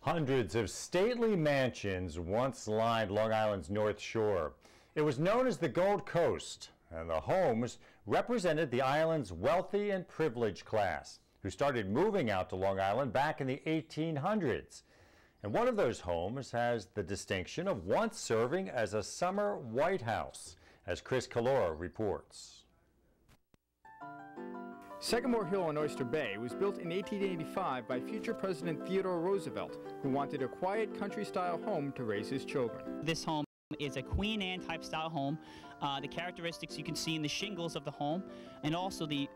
Hundreds of stately mansions once lined Long Island's North Shore. It was known as the Gold Coast, and the homes represented the island's wealthy and privileged class, who started moving out to Long Island back in the 1800s. And one of those homes has the distinction of once serving as a summer White House, as Chris Calora reports. Sagamore Hill in Oyster Bay was built in 1885 by future President Theodore Roosevelt, who wanted a quiet country-style home to raise his children. This home is a Queen Anne type style home. The characteristics you can see in the shingles of the home, and also the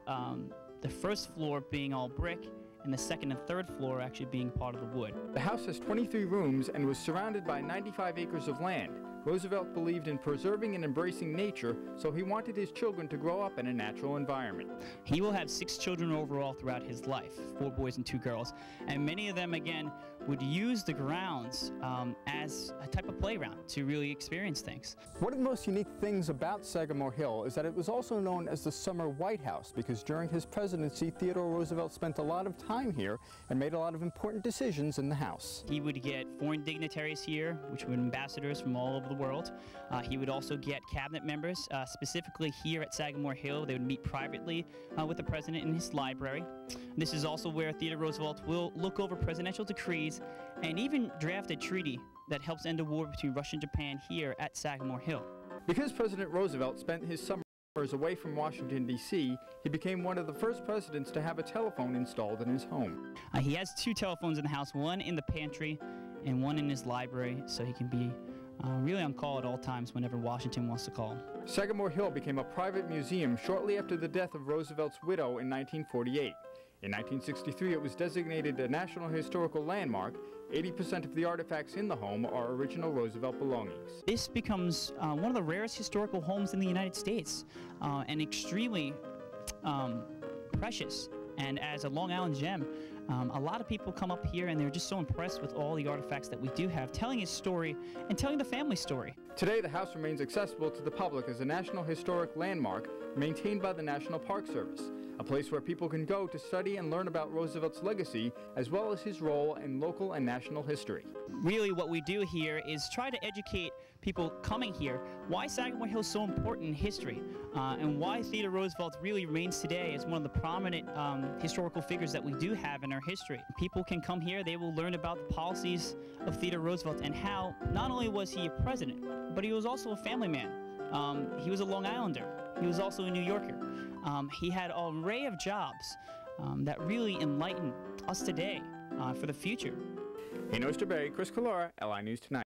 first floor being all brick, and the second and third floor actually being part of the wood. The house has 23 rooms and was surrounded by 95 acres of land. Roosevelt believed in preserving and embracing nature, so he wanted his children to grow up in a natural environment. He will have 6 children overall throughout his life, 4 boys and 2 girls, and many of them, again, would use the grounds as a type of playground to really experience things. One of the most unique things about Sagamore Hill is that it was also known as the Summer White House, because during his presidency, Theodore Roosevelt spent a lot of time here and made a lot of important decisions in the house. He would get foreign dignitaries here, which were ambassadors from all over the world. He would also get cabinet members, specifically here at Sagamore Hill. They would meet privately with the president in his library. This is also where Theodore Roosevelt will look over presidential decrees and even draft a treaty that helps end the war between Russia and Japan here at Sagamore Hill. Because President Roosevelt spent his summers away from Washington, D.C., he became one of the first presidents to have a telephone installed in his home. He has 2 telephones in the house, one in the pantry and one in his library, so he can be really on call at all times whenever Washington wants to call. Sagamore Hill became a private museum shortly after the death of Roosevelt's widow in 1948. In 1963, it was designated a National Historical Landmark. 80% of the artifacts in the home are original Roosevelt belongings. This becomes one of the rarest historical homes in the United States, and extremely precious. And as a Long Island gem, a lot of people come up here and they're just so impressed with all the artifacts that we do have, telling his story and telling the family story. Today, the house remains accessible to the public as a National Historic Landmark maintained by the National Park Service, a place where people can go to study and learn about Roosevelt's legacy, as well as his role in local and national history. Really what we do here is try to educate people coming here why Sagamore Hill is so important in history, and why Theodore Roosevelt really remains today as one of the prominent historical figures that we do have in our history. People can come here, they will learn about the policies of Theodore Roosevelt and how not only was he a president, but he was also a family man. He was a Long Islander. He was also a New Yorker. He had an array of jobs that really enlighten us today for the future. In Oyster Bay, Chris Calora, LI News Tonight.